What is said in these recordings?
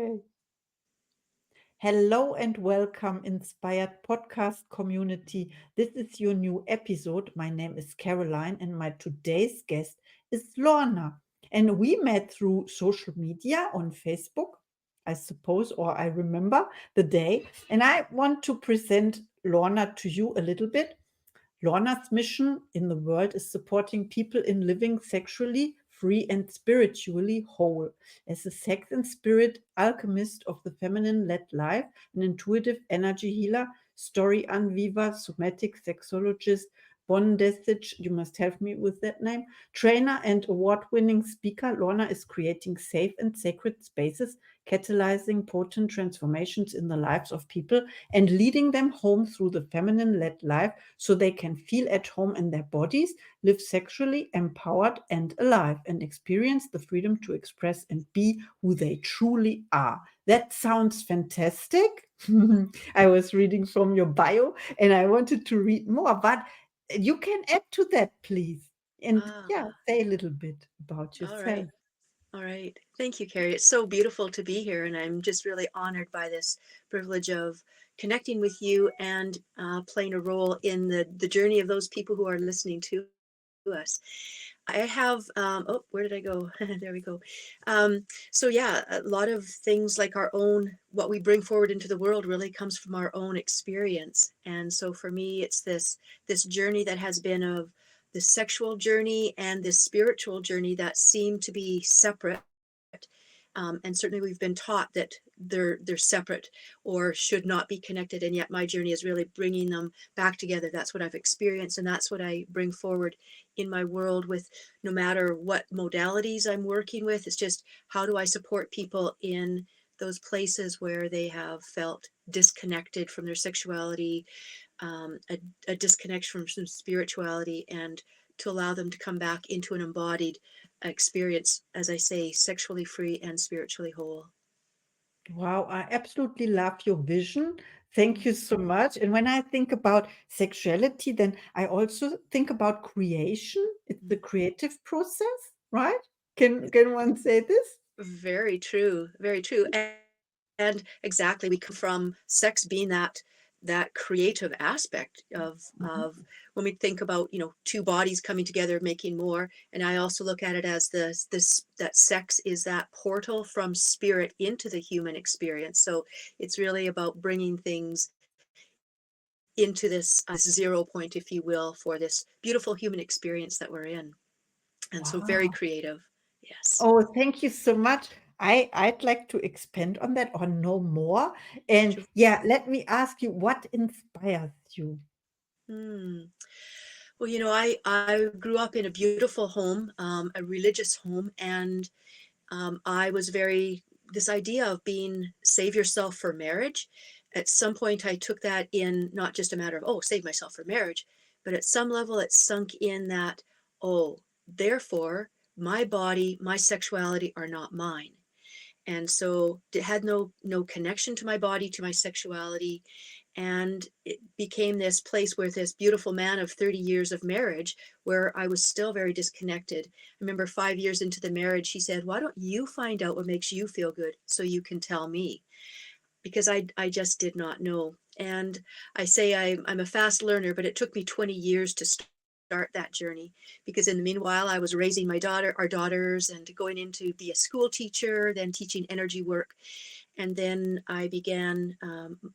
Okay. Hello and welcome, inspired podcast community. This is your new episode. My name is Caroline, and my today's guest is Lorna. And we met through social media on Facebook, I suppose, or I remember the day. And I want to present Lorna to you a little bit. Lorna's mission in the world is supporting people in living sexually free and spiritually whole. As a sex and spirit alchemist of the feminine led life, an intuitive energy healer, story unweaver, somatic sexologist, bondage, you must help me with that name, trainer, and award winning speaker, Lorna is creating safe and sacred spaces, catalyzing potent transformations in the lives of people and leading them home through the feminine led life so they can feel at home in their bodies, live sexually empowered and alive, and experience the freedom to express and be who they truly are. That sounds fantastic. I was reading from your bio and I wanted to read more, but you can add to that, please. And Ah, yeah, say a little bit about all yourself. right. All right. Thank you, Carrie. It's so beautiful to be here, and I'm just really honored by this privilege of connecting with you and playing a role in the journey of those people who are listening to us. I have, oh, where did I go? There we go. So yeah, a lot of things like our own, what we bring forward into the world really comes from our own experience. And so for me, it's this journey that has been of the sexual journey and the spiritual journey that seem to be separate. And certainly we've been taught that they're separate or should not be connected. And yet my journey is really bringing them back together. That's what I've experienced, and that's what I bring forward in my world with no matter what modalities I'm working with. It's just how do I support people in those places where they have felt disconnected from their sexuality, a disconnection from some spirituality, and to allow them to come back into an embodied experience, as I say, sexually free and spiritually whole. Wow, I absolutely love your vision. Thank you Mm. so much. And when I think about sexuality, then I also think about creation. It's the creative process, right? Can one say this? Very true, very true. And exactly, we come from sex being that creative aspect of Mhm. when we think about, two bodies coming together making more. And I also look at it as this that sex is that portal from spirit into the human experience. So it's really about bringing things into this zero point, if you will, for this beautiful human experience that we're in. And so very Wow. creative. Yes. Oh, thank you so much. I'd like to expand on that or know more. And Sure. yeah, let me ask you, what inspires you? Hmm. Well, I grew up in a beautiful home, a religious home, and I was this idea of being save yourself for marriage. At some point, I took that in not just a matter of, oh, save myself for marriage, but at some level, it sunk in that, oh, therefore, my body, my sexuality are not mine. And so it had no connection to my body, to my sexuality. And it became this place where this beautiful man of 30 years of marriage, where I was still very disconnected. I remember 5 years into the marriage, he said, why don't you find out what makes you feel good so you can tell me? Because I just did not know. And I say I'm a fast learner, but it took me 20 years to start that journey, because in the meanwhile I was raising our daughters, and going in to be a school teacher, then teaching energy work. And then I began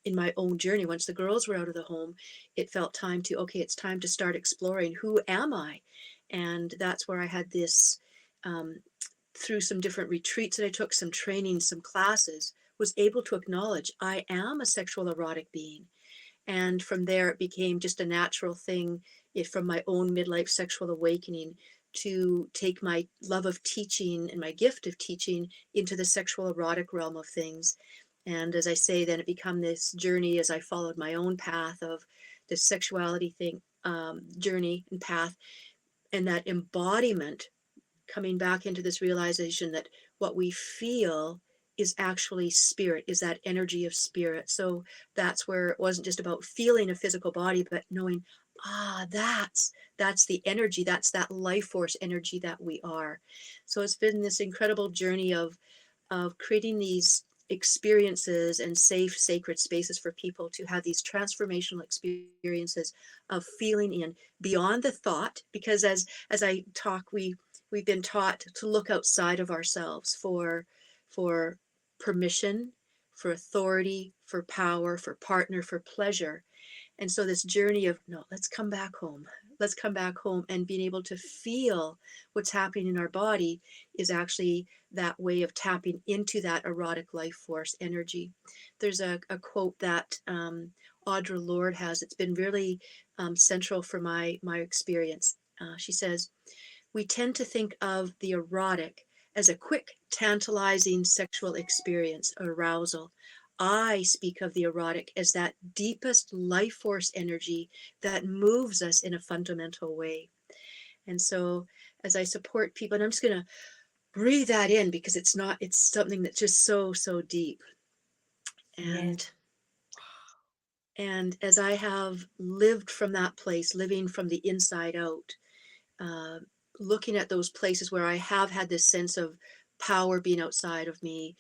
in my own journey. Once the girls were out of the home, it felt time to, okay, it's time to start exploring, who am I? And that's where I had this, um, through some different retreats that I took, some training, some classes, was able to acknowledge I am a sexual erotic being. And from there, it became just a natural thing, from my own midlife sexual awakening, to take my love of teaching and my gift of teaching into the sexual erotic realm of things. And as I say, then it became this journey as I followed my own path of the sexuality thing, journey and path, and that embodiment, coming back into this realization that what we feel is actually spirit, is that energy of spirit. So that's where it wasn't just about feeling a physical body, but knowing, that's the energy, that's that life force energy that we are. So it's been this incredible journey of creating these experiences and safe, sacred spaces for people to have these transformational experiences of feeling in beyond the thought. Because as I talk, we've been taught to look outside of ourselves for permission, for authority, for power, for partner, for pleasure. And so this journey of, no, let's come back home. Let's come back home, and being able to feel what's happening in our body is actually that way of tapping into that erotic life force energy. There's a quote that Audre Lorde has. It's been really central for my experience. She says, we tend to think of the erotic as a quick, tantalizing sexual experience, arousal. I speak of the erotic as that deepest life force energy that moves us in a fundamental way. And so, as I support people, and I'm just going to breathe that in, because it's something that's just so deep. Yes. And as I have lived from that place, living from the inside out, uh, looking at those places where I have had this sense of power being outside of me,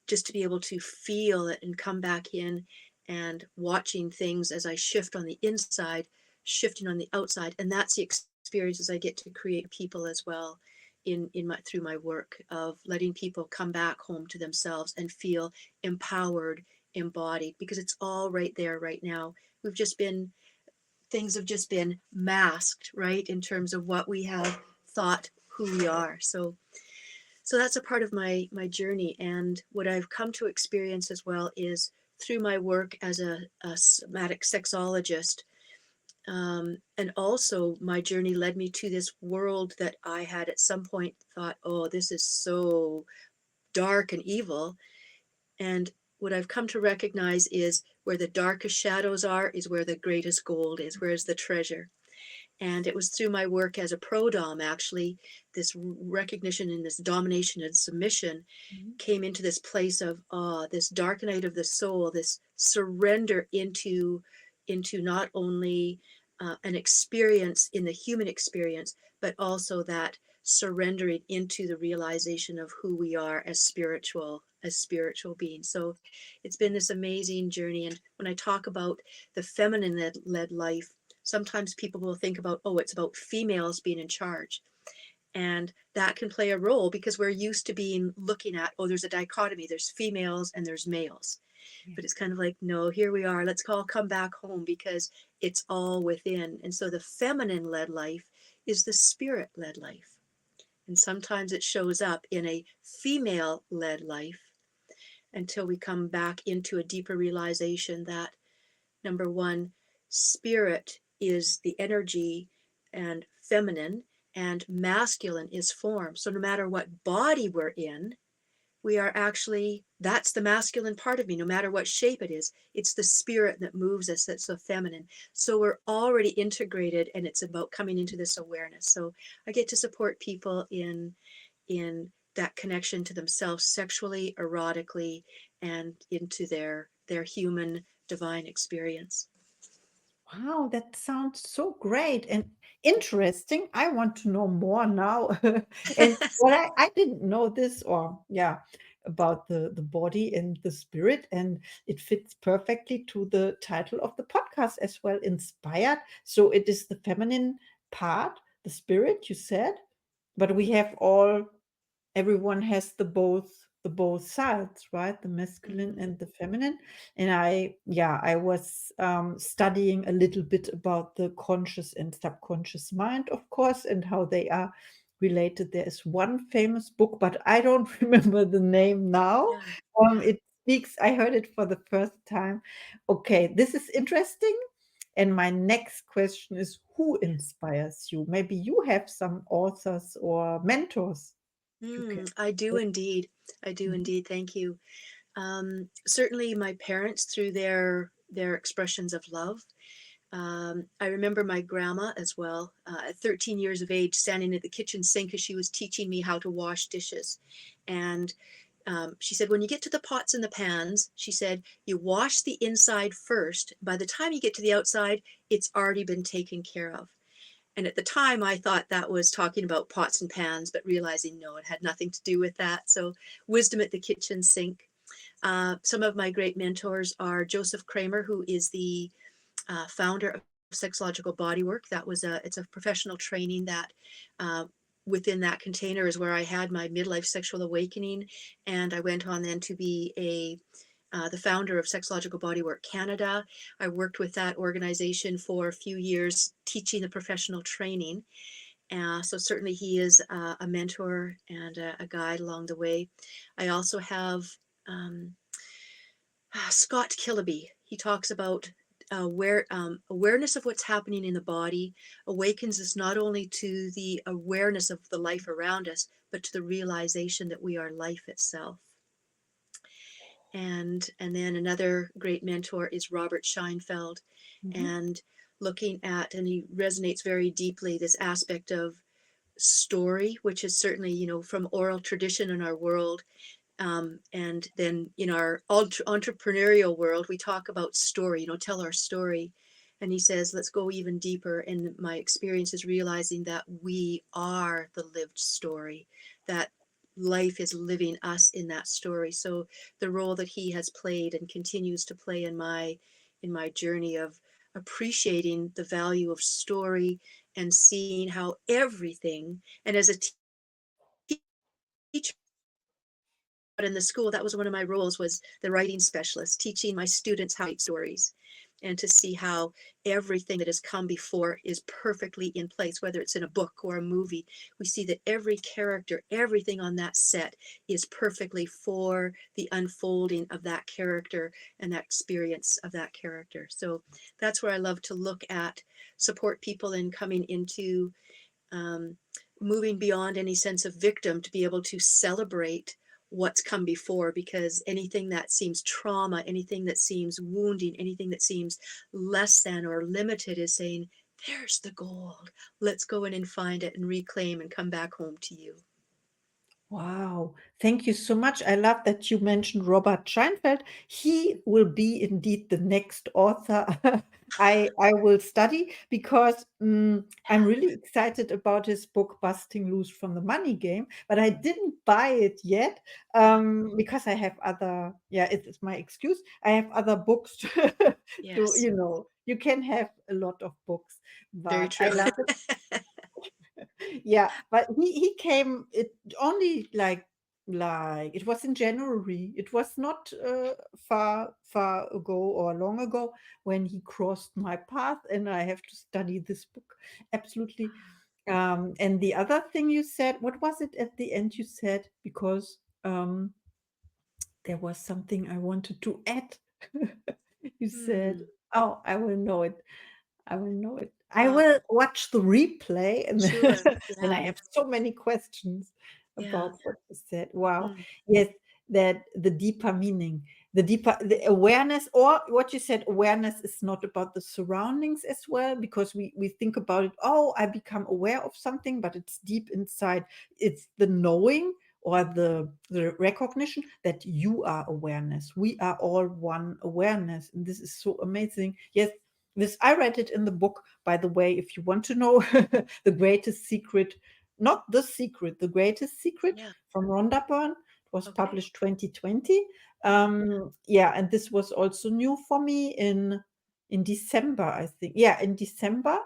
just to be able to feel it and come back in, and watching things as I shift on the inside, shifting on the outside. And that's the experiences I get to create people as well in my through my work of letting people come back home to themselves and feel empowered, embodied, because it's all right there right now. We've just been Things have just been masked, right, in terms of what we have thought who we are. So that's a part of my journey. And what I've come to experience as well is through my work as a somatic sexologist. And also my journey led me to this world that I had at some point thought, oh, this is so dark and evil. And what I've come to recognize is where the darkest shadows are is where the greatest gold is, where's the treasure. And it was through my work as a pro dom, actually, this recognition and this domination and submission came into this place of this dark night of the soul, this surrender into not only an experience in the human experience, but also that surrendering into the realization of who we are as spiritual beings. So it's been this amazing journey. And when I talk about the feminine led life, sometimes people will think about, oh, it's about females being in charge. And that can play a role because we're used to being looking at, oh, there's a dichotomy, there's females and there's males. But it's kind of like, no, here we are, let's all come back home, because it's all within. And so the feminine led life is the spirit led life. And sometimes it shows up in a female led life, until we come back into a deeper realization that, number one, spirit is the energy and feminine, and masculine is form. So no matter what body we're in, we are actually, that's the masculine part of me. No matter what shape it is, it's the spirit that moves us, that's so feminine. So we're already integrated, and it's about coming into this awareness. So I get to support people in that connection to themselves sexually, erotically, and into their human divine experience. Wow, that sounds so great and interesting. I want to know more now. And what I didn't know this, or yeah, about the body and the spirit, and it fits perfectly to the title of the podcast as well, inspired. So it is the feminine part, the spirit, you said, but we have all, everyone has the both sides, right? The masculine Mhm. and the feminine. And I was studying a little bit about the conscious and subconscious mind, of course, and how they are related. There is one famous book, but I don't remember the name now. Yeah. It speaks, I heard it for the first time. Okay, this is interesting. And my next question is, who Yes. inspires you? Maybe you have some authors or mentors you can I do share. indeed. I do Mhm. indeed. Thank you. Certainly my parents, through their expressions of love. I remember my grandma as well, at 13 years of age, standing at the kitchen sink as she was teaching me how to wash dishes. And she said, when you get to the pots and the pans, she said, you wash the inside first. By the time you get to the outside, it's already been taken care of. And at the time, I thought that was talking about pots and pans, but realizing no, it had nothing to do with that. So, wisdom at the kitchen sink. Some of my great mentors are Joseph Kramer, who is the founder of Sexological Bodywork. It's a professional training that within that container is where I had my midlife sexual awakening, and I went on then to be the founder of Sexological Bodywork Canada. I worked with that organization for a few years teaching the professional training. So certainly he is a mentor and a guide along the way. I also have um, Scott Killaby. He talks about awareness of what's happening in the body awakens us not only to the awareness of the life around us, but to the realization that we are life itself. And then another great mentor is Robert Scheinfeld, and looking at, and he resonates very deeply, this aspect of story, which is certainly, from oral tradition in our world. And then in our entrepreneurial world, we talk about story, tell our story. And he says, let's go even deeper. And my experience is realizing that we are the lived story, that life is living us in that story. So the role that he has played and continues to play in my journey of appreciating the value of story and seeing how everything, and as a teacher in the school, that was one of my roles, was the writing specialist, teaching my students how to write stories, and to see how everything that has come before is perfectly in place, whether it's in a book or a movie. We see that every character, everything on that set is perfectly for the unfolding of that character and that experience of that character. So that's where I love to look at, support people in coming into moving beyond any sense of victim, to be able to celebrate what's come before, because anything that seems trauma, anything that seems wounding, anything that seems less than or limited is saying, there's the gold. Let's go in and find it and reclaim and come back home to you. Wow, thank you so much. I love that you mentioned Robert Scheinfeld. He will be indeed the next author I will study, because I'm really excited about his book, Busting Loose from the Money Game, but I didn't buy it yet because I have other, it's my excuse. I have other books to, Yes, you can have a lot of books, very but I true. love it. Yeah, but he came it only like it was in January. It was not far ago or long ago when he crossed my path, and I have to study this book. Absolutely. And the other thing you said, what was it at the end you said? Because there was something I wanted to add. You said, oh, I will know it. I will know it. I uh, will watch the replay, and sure. then I Yeah. have so many questions Yeah. about what you said. Wow. Mm. Yes, that the deeper meaning, the awareness, or what you said, awareness is not about the surroundings as well, because we think about it, oh, I become aware of something, but it's deep inside. It's the knowing, or the recognition that you are awareness. We are all one awareness. And this is so amazing. Yes, this I read it in the book, by the way, if you want to know the greatest secret, not the secret, the greatest secret Yeah. from Rhonda Byrne. It was Okay. published 2020. Yeah, and this was also new for me in December, I think. Yeah, in December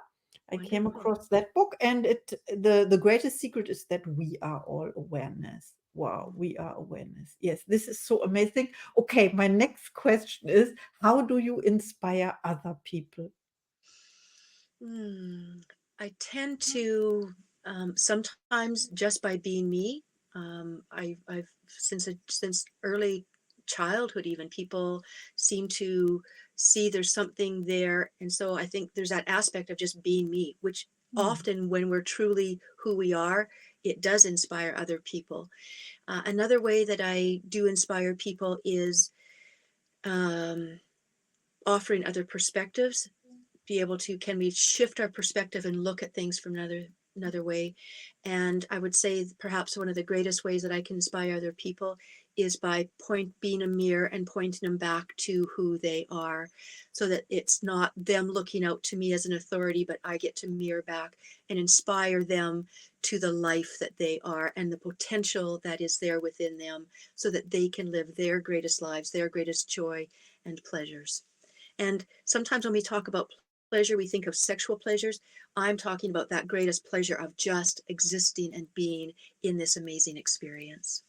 I came Wonderful. across that book, and the greatest secret is that we are all awareness. Wow, we are awareness. Yes, this is so amazing. Okay, my next question is, how do you inspire other people? I tend to sometimes just by being me. I've since early childhood, even people seem to see there's something there, and so I think there's that aspect of just being me, which Mm, often when we're truly who we are, it does inspire other people. Another way that I do inspire people is um, offering other perspectives, be able to, can we shift our perspective and look at things from another way. And I would say perhaps one of the greatest ways that I can inspire other people is by being a mirror and pointing them back to who they are, so that it's not them looking out to me as an authority, but I get to mirror back and inspire them to the life that they are and the potential that is there within them, so that they can live their greatest lives, their greatest joy and pleasures. And sometimes when we talk about pleasure, we think of sexual pleasures. I'm talking about that greatest pleasure of just existing and being in this amazing experience.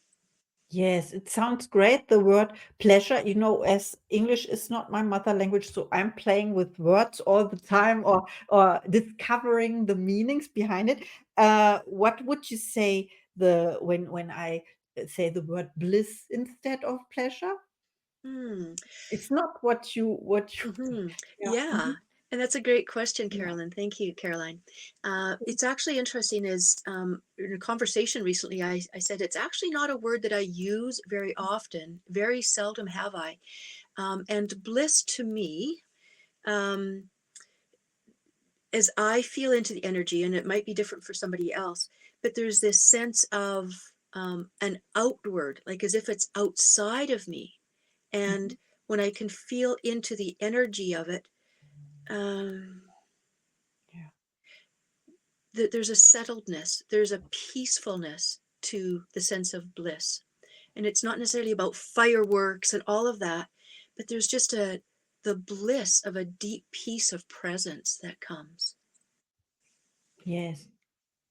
Yes, it sounds great. The word pleasure, as English is not my mother language, so I'm playing with words all the time, or discovering the meanings behind it. What would you say when I say the word bliss instead of pleasure? Hmm. It's not what you Hmm. yeah. Yeah. Mhm. And that's a great question, Yeah. Carolyn. Thank you, Caroline. It's actually interesting is in a conversation recently, I said it's actually not a word that I use very often. Very seldom have I. And bliss to me, um, as I feel into the energy, and it might be different for somebody else, but there's this sense of an outward, like as if it's outside of me. Mhm. And when I can feel into the energy of it, um, Yeah. that there's a settledness, there's a peacefulness to the sense of bliss. And it's not necessarily about fireworks and all of that, but there's just the bliss of a deep peace of presence that comes. Yes.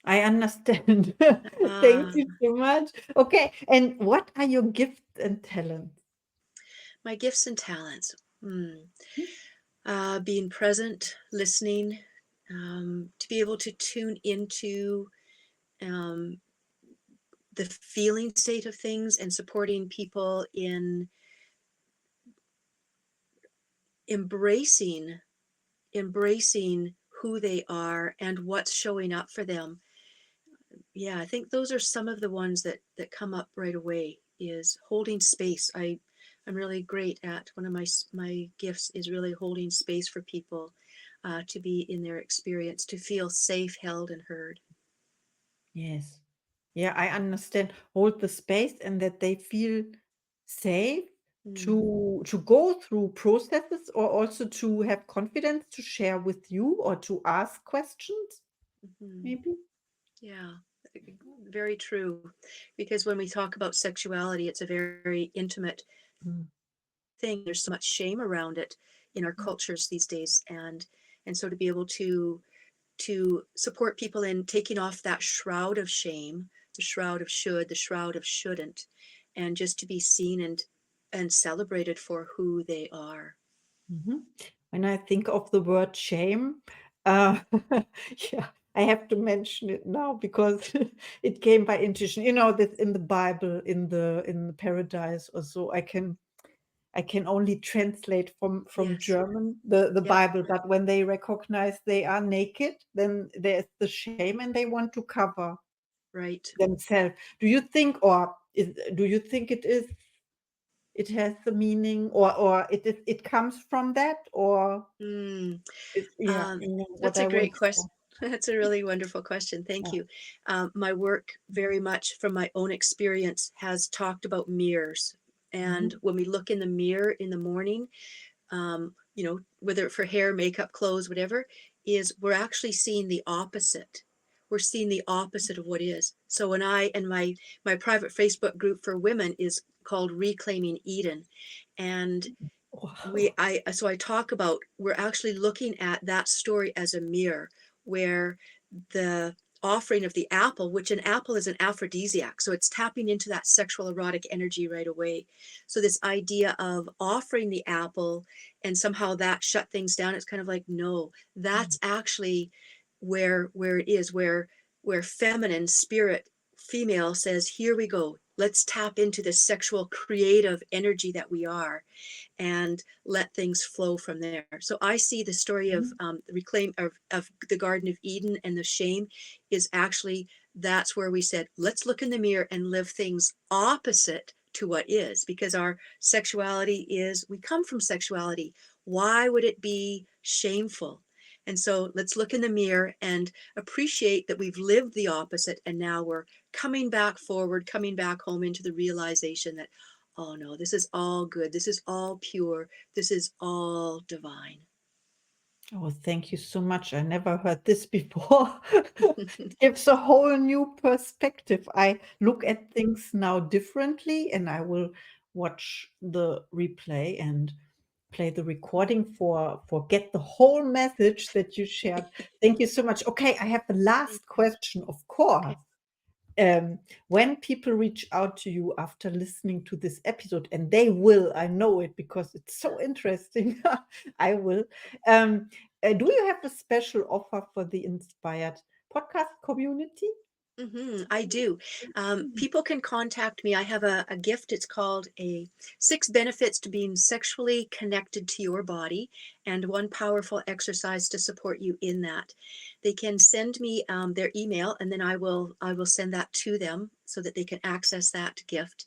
I understand. Thank Ah, you so much. Okay, and what are your gifts and talents? my gifts and talents. Hmm. Hmm. Being present, listening, to be able to tune into um, the feeling state of things and supporting people in embracing embracing who they are and what's showing up for them. Yeah, I think those are some of the ones that come up right away, is holding space. I'm really great at, one of my gifts is really holding space for people, to be in their experience, to feel safe, held, and heard. Yes. Yeah, I understand. Hold the space and that they feel safe Mm, to go through processes, or also to have confidence to share with you or to ask questions, mhm. maybe? Yeah, very true. Because when we talk about sexuality, it's a very intimate Mm. thing. There's so much shame around it in our cultures these days, and so to be able to support people in taking off that shroud of shame, the shroud of should, the shroud of shouldn't, and just to be seen and celebrated for who they are. Mhm. When I think of the word shame, uh, yeah, I have to mention it now because it came by intuition. That in the Bible, in the paradise or so, I can only translate from Yes. German the Yep. Bible, but when they recognize they are naked, then there's the shame and they want to cover Right. themselves. Do you think it has the meaning, or it comes from that, or Mm. yeah, what That's a I great want to question. know. That's a really wonderful question. Thank Yeah. you. My work, very much from my own experience, has talked about mirrors. And Mhm. when we look in the mirror in the morning, whether for hair, makeup, clothes, whatever, is we're actually seeing the opposite. We're seeing the opposite of what is. So when I and my private Facebook group for women is called Reclaiming Eden, and Wow. I talk about, we're actually looking at that story as a mirror, where the offering of the apple, which an apple is an aphrodisiac, so it's tapping into that sexual erotic energy right away. So this idea of offering the apple and somehow that shut things down, it's kind of like, no, that's actually where it is, where feminine spirit, female, says, here we go, let's tap into this sexual creative energy that we are, and let things flow from there. So I see the story of Mhm. the reclaim of the Garden of Eden, and the shame is actually, that's where we said, let's look in the mirror and live things opposite to what is, because our sexuality is, we come from sexuality. Why would it be shameful? And so let's look in the mirror and appreciate that we've lived the opposite. And now we're coming back forward, coming back home into the realization that, oh no, this is all good. This is all pure. This is all divine. Oh, thank you so much. I never heard this before. It gives a whole new perspective. I look at things now differently, and I will watch the replay and play the recording for get the whole message that you shared. Thank you so much. Okay, I have the last question, of Okay. course. When people reach out to you after listening to this episode, and they will, I know it because it's so interesting. I will. Um, do you have a special offer for the Inspired podcast community? I do. People can contact me. I have a gift. It's called a 6 benefits to being sexually connected to your body, and one powerful exercise to support you in that. They can send me their email, and then I will send that to them so that they can access that gift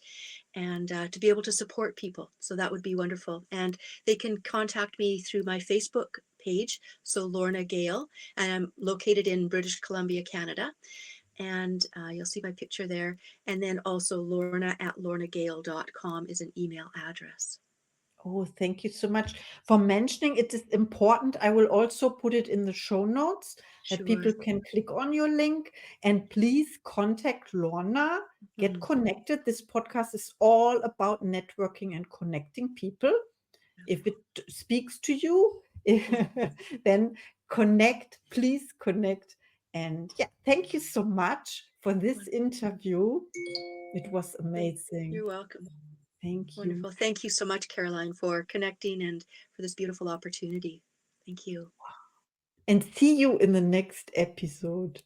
and to be able to support people. So that would be wonderful. And they can contact me through my Facebook page. So Lorna Gale, and I'm located in British Columbia, Canada, and you'll see my picture there. And then also lorna@lornagale.com is an email address. Oh, thank you so much for mentioning it is important. I will also put it in the show notes that Sure. people can click on your link, and please contact Lorna, get Mhm. connected. This podcast is all about networking and connecting people. If it speaks to you, then connect, please connect. And yeah, thank you so much for this interview. It was amazing. You're welcome. Thank you. Wonderful. Thank you so much, Caroline, for connecting and for this beautiful opportunity. Thank you. And see you in the next episode.